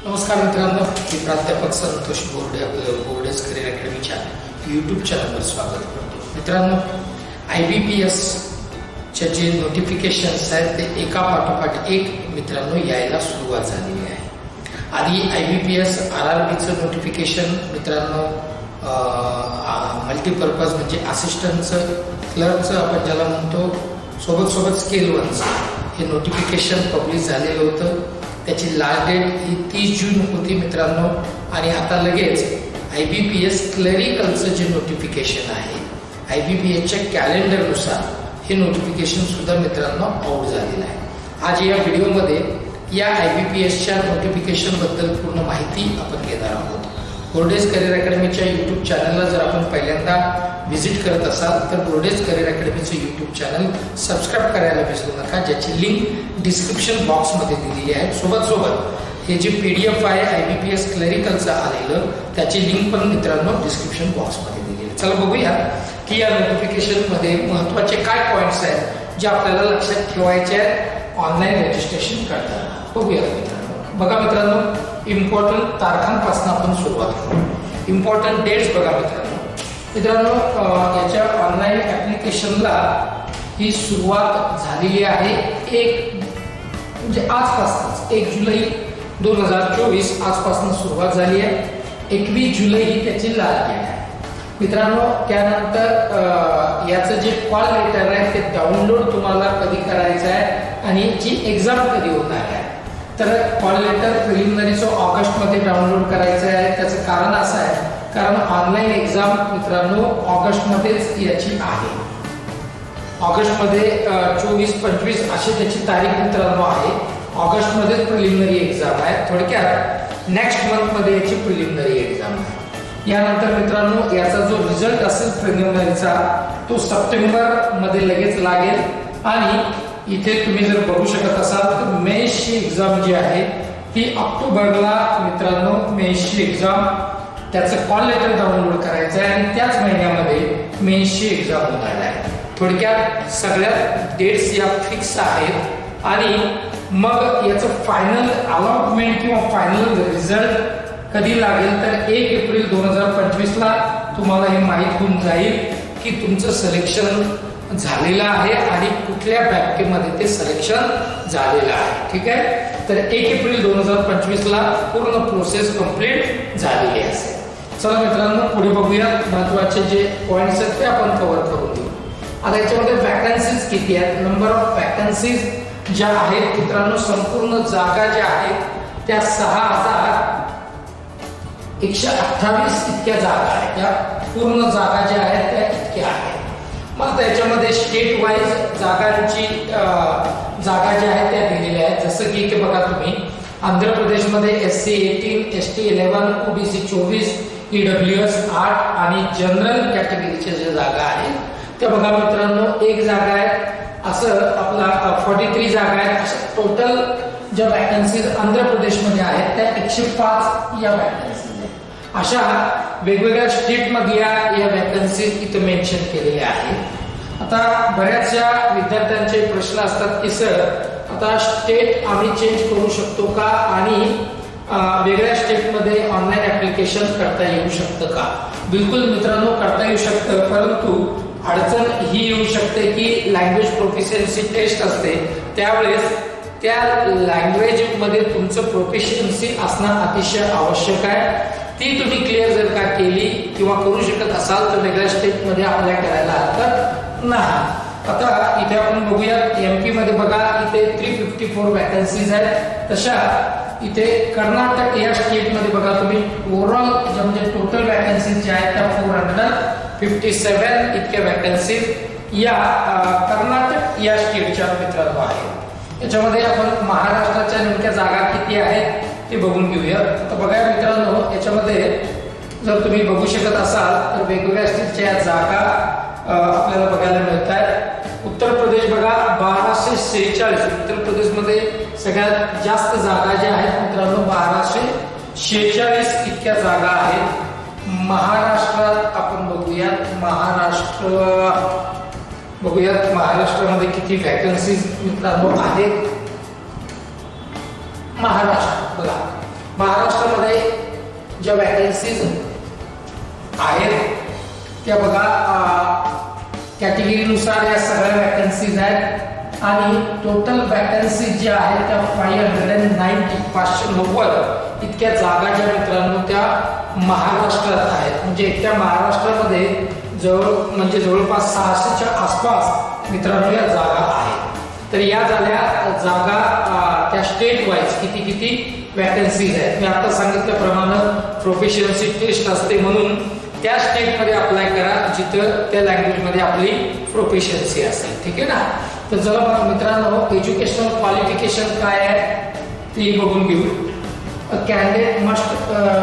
नमस्कार मित्रांनो, मी प्राध्यापक संतोष बोर्डे आपलं बोर्डेज करिअर अकॅडमीच्या यूट्यूब चॅनलवर स्वागत करतो. मित्रांनो, IBPSचे जे नोटिफिकेशन्स आहेत ते एका पाठोपाठ एक मित्रांनो यायला सुरुवात झालेली आहे. आधी IBPS RRBचं नोटिफिकेशन मित्रांनो मल्टीपर्पज म्हणजे असिस्टंटचं क्लर्कचं आपण ज्याला म्हणतो सोबत स्केल 1चं हे नोटिफिकेशन पब्लिश झालेलं होतं. त्याची लास्ट डेट ही 30 जून होती मित्रांनो. आणि आता लगेच IBPS क्लरिकलचं जे नोटिफिकेशन आहे IBPSच्या कॅलेंडरनुसार हे नोटिफिकेशन सुद्धा मित्रांनो आउट झालेलं आहे. आज या व्हिडिओमध्ये या IBPSच्या नोटिफिकेशन बद्दल पूर्ण माहिती आपण घेणार आहोत. बोर्डेज करिअर अकॅडमीच्या यूट्यूब चॅनलला जर आपण पहिल्यांदा व्हिजिट करत असाल तर बोर्डेज करिअर अकॅडमीचं यूट्यूब चॅनल सबस्क्राईब करायला विसरू नका, ज्याची लिंक डिस्क्रिप्शन बॉक्समध्ये दिलेली आहे. सोबत हे जे PDF आहे IBPS क्लरिकलचं आलेलं त्याची लिंक पण मित्रांनो डिस्क्रिप्शन बॉक्समध्ये दिलेली आहे. चला बघूया की या नोटिफिकेशनमध्ये महत्त्वाचे काय पॉईंट्स आहेत जे आपल्याला लक्षात ठेवायचे आहेत ऑनलाईन रजिस्ट्रेशन करताना. बघूया मित्रांनो. बघा मित्रांनो, इम्पॉर्टंट तारखांपासून आपण सुरुवात करू. इम्पॉर्टंट डेट्स बघा मित्रांनो, याच्या ऑनलाईन ऍप्लिकेशनला ही सुरुवात झालेली आहे. म्हणजे आजपासूनच 1 जुलै 2024 आजपासून सुरुवात झाली आहे. 21 जुलै ही त्याची लास्ट डेट आहे मित्रांनो. त्यानंतर याचं जे कॉल लेटर आहे ते डाउनलोड तुम्हाला कधी करायचं आहे आणि याची एक्झाम कधी होणार आहे. तर कॉल लेटर प्रिलिमिनरीचं ऑगस्टमध्ये डाउनलोड करायचं आहे. त्याचं कारण असं आहे कारण ऑनलाईन एक्झाम मित्रांनो ऑगस्टमध्येच याची आहे. ऑगस्टमध्ये 24-25 अशी त्याची तारीख मित्रांनो आहे. ऑगस्टमध्येच प्रिलिमिनरी एक्झाम आहे. थोडक्यात नेक्स्ट मंथमध्ये याची प्रिलिमिनरी एक्झाम आहे. यानंतर मित्रांनो याचा जो रिझल्ट असेल प्रिलिमिनरीचा तो सप्टेंबरमध्ये लगेच लागेल. आणि इथे तुम्ही जर बघू शकत असाल तर मेन्सची एक्झाम जी आहे ती ऑक्टोबरला मित्रांनो मेन्सची एक्झाम त्याचं कॉल लेटर डाउनलोड करायचं आहे आणि त्याच महिन्यामध्ये मेन्सची एक्झाम होणार आहे. थोडक्यात सगळ्या डेट्स या फिक्स आहेत. आणि मग याचं फायनल अलॉटमेंट किंवा फायनल रिझल्ट कधी लागेल तर 1 एप्रिल 2025 ला तुम्हाला हे माहीत होऊन जाईल की तुमचं सिलेक्शन झालेलं आहे आणि कुठल्या बँकेमध्ये ते सिलेक्शन झालेलं आहे. ठीक आहे. तर 1 एप्रिल 2025 ला पूर्ण प्रोसेस कंप्लीट झालेली असेल. चला मित्रांनो पुढे बघूया. महत्वाचे जे पॉइंट्स आहेत ते आपण कव्हर करून घेऊ. आता याच्यामध्ये वॅकन्सीज किती आहेत. नंबर ऑफ वॅकन्सीज ज्या आहेत मित्रांनो संपूर्ण जागा ज्या आहेत त्या 6128 इतक्या जागा आहेत. त्या पूर्ण जागा ज्या आहेत त्या इतक्या आहेत. मग त्याच्यामध्ये स्टेट वाईज जागांची जागा ज्या आहेत त्या दिलेल्या आहेत. जसं की इथे बघा तुम्ही आंध्र प्रदेशमध्ये SC 18, ST 11, OBC 24, EWS 8 आणि जनरल कॅटेगरीच्या ज्या जागा आहेत त्या बघा मित्रांनो 1 जागा आहे. असं आपला 43 जागा आहेत. अशा टोटल ज्या वॅकन्सीज आंध्र प्रदेशमध्ये आहेत त्या 105 या वॅकन्सीज आहेत. अशा वेगवेगळ्या स्टेटमधल्या या वॅकन्सीज इथं मेन्शन केलेल्या आहेत. आता बऱ्याचशा विद्यार्थ्यांचे प्रश्न असतात की सर आता स्टेट आम्ही चेंज करू शकतो का आणि वेगळ्या स्टेटमध्ये ऑनलाईन ऍप्लिकेशन करता येऊ शकतं का. बिलकुल मित्रांनो करता येऊ शकतं, परंतु अडचण ही येऊ शकते की लँग्वेज प्रोफिशियन्सी टेस्ट असते. त्यावेळेस त्या लँग्वेज मध्ये तुमचं प्रोफिशियन्सी असणं अतिशय आवश्यक आहे. ती तुम्ही क्लिअर जर का केली किंवा करू शकत असाल तर वेगळ्या स्टेटमध्ये अप्लाय करायला हरकत नाही. आता इथे आपण बघूया MP मध्ये बघा इथे 354 वॅकन्सीज आहेत. तशा इथे कर्नाटक या स्टेटमध्ये बघा तुम्ही ओव्हरऑल म्हणजे टोटल वॅकन्सीज ज्या आहेत त्या 457 इतक्या वॅकन्सीज या कर्नाटक या स्टेटच्या मित्रांनो आहेत. याच्यामध्ये आपण महाराष्ट्राच्या नेमक्या जागा किती आहेत ते बघून घेऊया. तर बघा मित्रांनो याच्यामध्ये जर तुम्ही बघू शकत असाल तर वेगवेगळ्या स्टेटच्या जागा आपल्याला बघायला मिळत आहेत. उत्तर प्रदेश बघा 1246. उत्तर प्रदेशमध्ये सगळ्यात जास्त जागा ज्या आहेत मित्रांनो 1246 इतक्या जागा आहेत. महाराष्ट्रात आपण बघूयात महाराष्ट्रामध्ये किती वॅकन्सीज मित्रांनो आहेत. महाराष्ट्र बघा महाराष्ट्रामध्ये ज्या वॅकन्सीज आहेत त्या बघा कॅटेगरीनुसार या सगळ्या वॅकन्सीज आहेत आणि टोटल वॅकन्सी ज्या आहेत त्या 590 इतक्या जागा ज्या मित्रांनो त्या महाराष्ट्रात आहेत. म्हणजे एकट्या महाराष्ट्रामध्ये जवळपास 600च्या आसपास मित्रांनो या जागा आहेत. तर या झाल्या जागा त्या स्टेट वाईज किती वॅकन्सीज आहेत. मी आता सांगितल्याप्रमाणे प्रोफिशियन्सी टेस्ट असते म्हणून त्या स्टेटमध्ये अप्लाय करा जिथं त्या लँग्वेजमध्ये आपली प्रोफिशियन्सी असेल. ठीक आहे ना. तर चला मित्रांनो एज्युकेशनल क्वालिफिकेशन काय आहे ते बघून घेऊ. A candidate must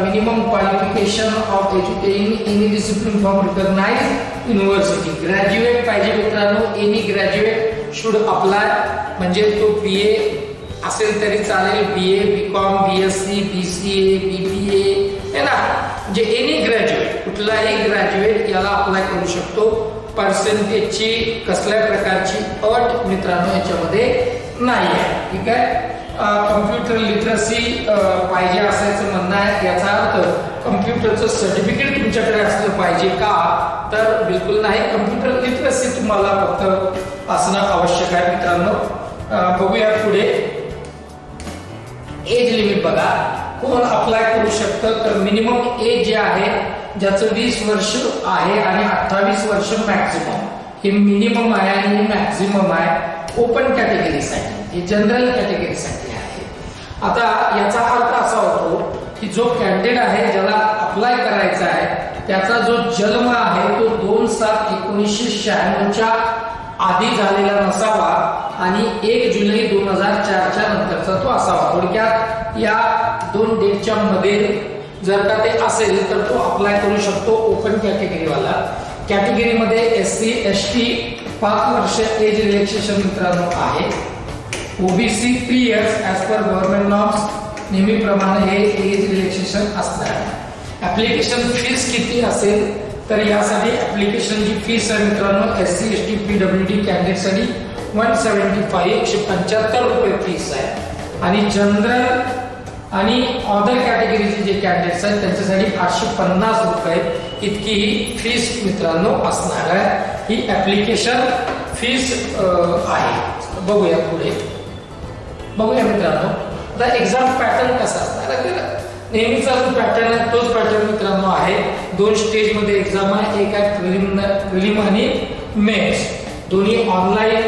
minimum qualification of educating any discipline from recognized university. Graduate पाहिजे मित्रांनो. any graduate should apply. म्हणजे तो BA असेल तरी चालेल, BA, BCom, BSc, BCA, BBA है ना. म्हणजे एनी ग्रॅज्युएट कुठलाही ग्रॅज्युएट याला अप्लाय करू शकतो. पर्सेंटेजची कसल्या प्रकारची अट मित्रांनो याच्यामध्ये नाही आहे. ठीक आहे. कम्प्युटर लिटरसी पाहिजे असायचं म्हणणं आहे. याचा अर्थ कम्प्युटरचं सर्टिफिकेट तुमच्याकडे असलं पाहिजे का, तर बिलकुल नाही. कम्प्युटर लिटरसी तुम्हाला फक्त असणं आवश्यक आहे मित्रांनो. बघूया पुढे. एज लिमिट बघा कोण अप्लाय करू शकतं. तर मिनिमम एज जे आहे ज्याचं 20 वर्ष आहे आणि 28 वर्ष मॅक्झिमम, हे मिनिमम आहे आणि हे मॅक्झिमम आहे ओपन कॅटेगरीसाठी. हे जनरल कॅटेगरीसाठी आहे. आता याचा अर्थ असा होतो की जो कॅन्डिडेट आहे ज्याला अप्लाय करायचा आहे त्याचा जो जन्म आहे तो 2/7/1996च्या आधी झालेला नसावा आणि 1 जुलै 2004च्या नंतरचा तो असावा. थोडक्यात या 2 डेटच्या मध्ये जर का ते असेल तर तो अप्लाय करू शकतो ओपन कॅटेगरीवाला. कॅटेगरीमध्ये SC ST 5 वर्ष एज रिलॅक्सेशन मित्रांनो आहे. OBC 3 years as per government norms. नेहमीप्रमाणे हे एज रिलॅक्सेशन असणार आहे. ऍप्लिकेशन फीस किती असेल तर यासाठी ऍप्लिकेशनची फीस आहे मित्रांनो SC ST PWD कॅन्डिडेटसाठी 175 रुपये फीस आहे आणि जनरल आणि अदर कॅटेगरीचे जे कॅन्डिडेट्स आहेत त्यांच्यासाठी 850 रुपये इतकी ही फीस मित्रांनो असणार आहे. ही ऍप्लिकेशन फीस आहे. बघूया पुढे. बघूया मित्रांनो आता एक्झाम पॅटर्न कसा असणार आहे. नेहमीचा जो पॅटर्न आहे तोच पॅटर्न मित्रांनो आहे. 2 स्टेज मध्ये एक्झाम आहे. एक आहे प्रिलिम आणि मेन्स. दोन्ही ऑनलाईन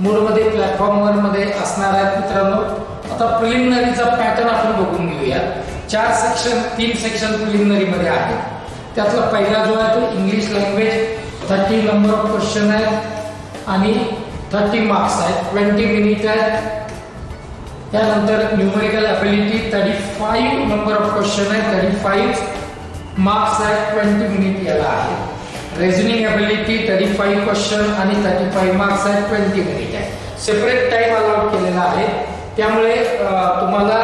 मोडमध्ये प्लॅटफॉर्मवर मध्ये असणार आहेत मित्रांनो. आता प्रिलिमिनरीचा पॅटर्न आपण बघून घेऊया. 4 सेक्शन 3 सेक्शन प्रिलिमिनरी मध्ये आहेत. त्यातला पहिला जो आहे तो English language 30 number of question आहेत आणि 30 मार्क्स आहेत. 20 मिनिट आहेत. त्यानंतर numerical ability 35 number of question आहे. 35 मार्क्स आहेत. 20 मिनिट याला आहे. रिझनिंग ॲबिलिटी 35 क्वेश्चन आणि 35 मार्क्स आहेत. 20 मिनिट आहे. सेपरेट टाइम अलाउड केलेला आहे. त्यामुळे तुम्हाला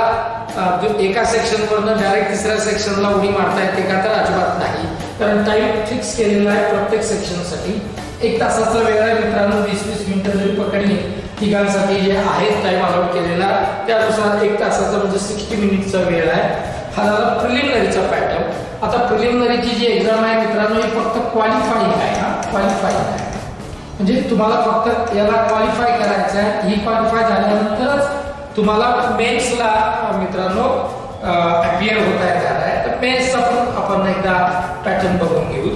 एका सेक्शनवरनं डायरेक्ट तिसऱ्या सेक्शनला उडी मारता येते का तर अजिबात नाही. कारण टाइम फिक्स केलेला आहे प्रत्येक सेक्शनसाठी. 1 तासाचा वेळ आहे मित्रांनो. 20-20 मिनिटं जरी पकडली तिघांसाठी जे आहे टाइम अलाउड केलेला त्यानुसार 1 तासाचा म्हणजे 60 मिनिटचा वेळ आहे. हा झाला प्रिलिमिनरीचा पॅटर्न. आता प्रिलिमिनरीची जी एक्झाम आहे मित्रांनो ही फक्त क्वालिफाईंग आहे. क्वालिफाईंग आहे म्हणजे तुम्हाला फक्त याला क्वालिफाय करायचं आहे. ही क्वालिफाय झाल्यानंतरच तुम्हाला मेन्सला मित्रांनो अपियर होता येणार आहे. तर मेन्सचा पण आपण एकदा पॅटर्न बघून घेऊ.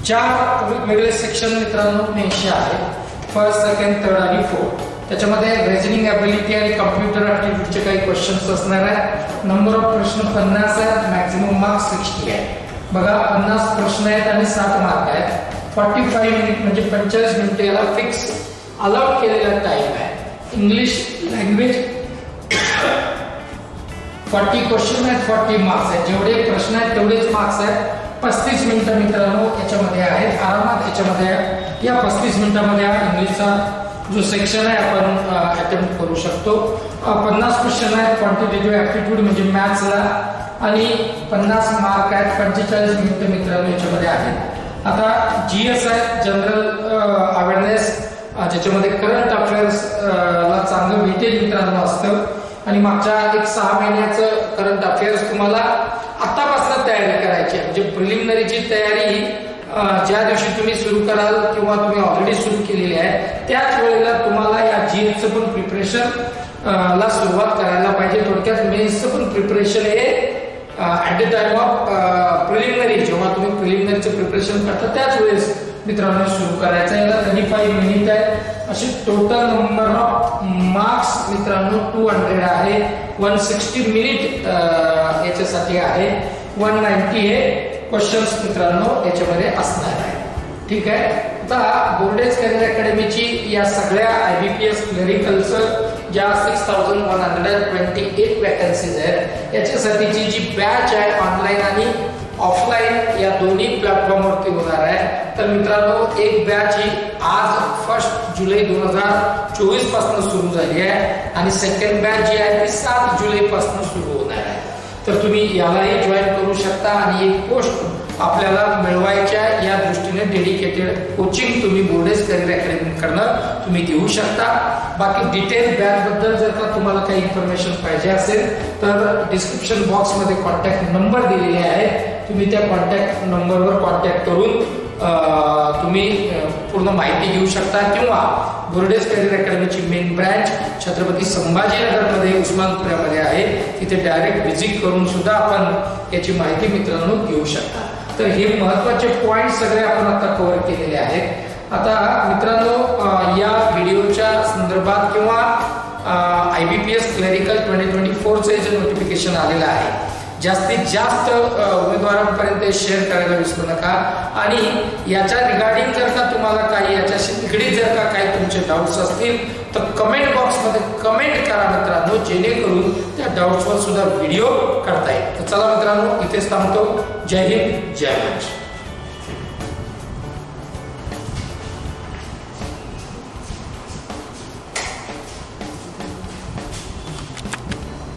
4 वेगवेगळे सेक्शन मित्रांनो मेन्सचे आहेत. फर्स्ट, सेकंड, थर्ड आणि फोर्थ. त्याच्यामध्ये रिझनिंग ॲबिलिटी आणि कम्प्युटर ॲप्टिट्यूडचे काही क्वेश्चन्स असणार आहेत. नंबर ऑफ प्रश्न 50 आहेत. मॅक्झिमम मार्क्स 60 आहे. बघा 50 प्रश्न आहेत आणि 60 मार्क आहेत. 45 मिनिट म्हणजे 45 मिनिटे याला फिक्स अलाउड केलेला टाइम आहे. इंग्लिश लँग्वेज 40 क्वेश्चन आहेत. 40 मार्क्स आहेत. जेवढे प्रश्न आहेत तेवढेच मार्क्स आहेत. 35 मिनिटं मित्रांनो याच्यामध्ये आहेत. आरामात याच्यामध्ये या 35 मिनिटांमध्ये इंग्लिशचा जो सेक्शन आहे आपण अटेम्प्ट करू शकतो. 50 क्वेश्चन आहेत. क्वांटिटेटिव्ह ॲप्टिट्यूड म्हणजे मॅथ्सला आणि 50 मार्क आहेत. 45 मिनिटं मित्रांनो याच्यामध्ये आहेत. आता GS आहे जनरल अवेअरनेस ज्याच्यामध्ये करंट अफेअर्स ला चांगलं वेटेज मित्रांनो असतं. आणि मागच्या एक 6 महिन्याचं करंट अफेअर्स तुम्हाला आतापासून तयारी करायची आहे. म्हणजे प्रिलिमिनरीची तयारी ज्या दिवशी तुम्ही सुरू कराल किंवा तुम्ही ऑलरेडी सुरू केलेली आहे त्याच वेळेला तुम्हाला या जीएसचं पण प्रिपरेशन ला सुरुवात करायला पाहिजे. थोडक्यात मेन्सचं पण प्रिपरेशन हे at the time of preliminary, जेव्हा तुम्ही प्रिलिमिनरीचं प्रिपरेशन करता त्याच वेळेस मित्रांनो सुरू करायचं. याला 35 मिनिट आहे. असे टोटल नंबर ऑफ मार्क्स मित्रांनो 200 आहे. 160 मिनिट याच्यासाठी आहे. 190 हे क्वेश्चन्स मित्रांनो याच्यामध्ये असणार आहे. ठीक आहे. आता बोर्डेज करिअर अकॅडमीची या सगळ्या IBPS क्लरिकलचं ज्या 6128 वॅकन्सीज आहेत याच्यासाठीची जी बॅच आहे ऑनलाईन आणि ऑफलाईन या दोन्ही प्लॅटफॉर्मवरती होणार आहे. तर मित्रांनो एक बॅच ही आज 1 जुलै 2024 पासून सुरू झाली आहे आणि सेकंड बॅच जी आहे ती 7 जुलै पासून सुरू होणार आहे. तर तुम्ही यालाही जॉईन करू शकता आणि एक पोस्ट आपल्याला मिळवायच्या या दृष्टीने डेडिकेटेड कोचिंग तुम्ही बोर्डेज करिअर अकॅडमीकडनं तुम्ही घेऊ शकता. बाकी डिटेल बॅच बद्दल जर का तुम्हाला काही इन्फॉर्मेशन पाहिजे असेल तर डिस्क्रिप्शन बॉक्समध्ये कॉन्टॅक्ट नंबर दिलेले आहेत. तुम्ही त्या कॉन्टॅक्ट नंबरवर कॉन्टॅक्ट करून तुम्ही पूर्ण माहिती घेऊ शकता किंवा बोर्डेज करिअर अकॅडमीची मेन ब्रँच छत्रपती संभाजीनगरमध्ये उस्मानपुरामध्ये आहे. तिथे डायरेक्ट व्हिजिट करून सुद्धा आपण याची माहिती मित्रांनो घेऊ शकता. तर हे महत्त्वाचे पॉइंट सगळे आपण आता कव्हर केलेले आहेत. आता मित्रांनो या व्हिडिओच्या संदर्भात किंवा IBPS क्लरिकल 2024चे जे नोटिफिकेशन आलेलं आहे जास्तीत जास्त उमेदवारांपर्यंत शेअर करायला विसरू नका. आणि याच्या रिगार्डिंग जर का तुम्हाला काही याच्याशी निगडीत जर का काही तुमचे डाऊट्स असतील तर कमेंट बॉक्समध्ये कमेंट करा मित्रांनो, जेणेकरून त्या डाऊट्सवर सुद्धा व्हिडिओ करता येईल. तर चला मित्रांनो इथेच थांबतो. जय हिंद, जय महाराष्ट्र.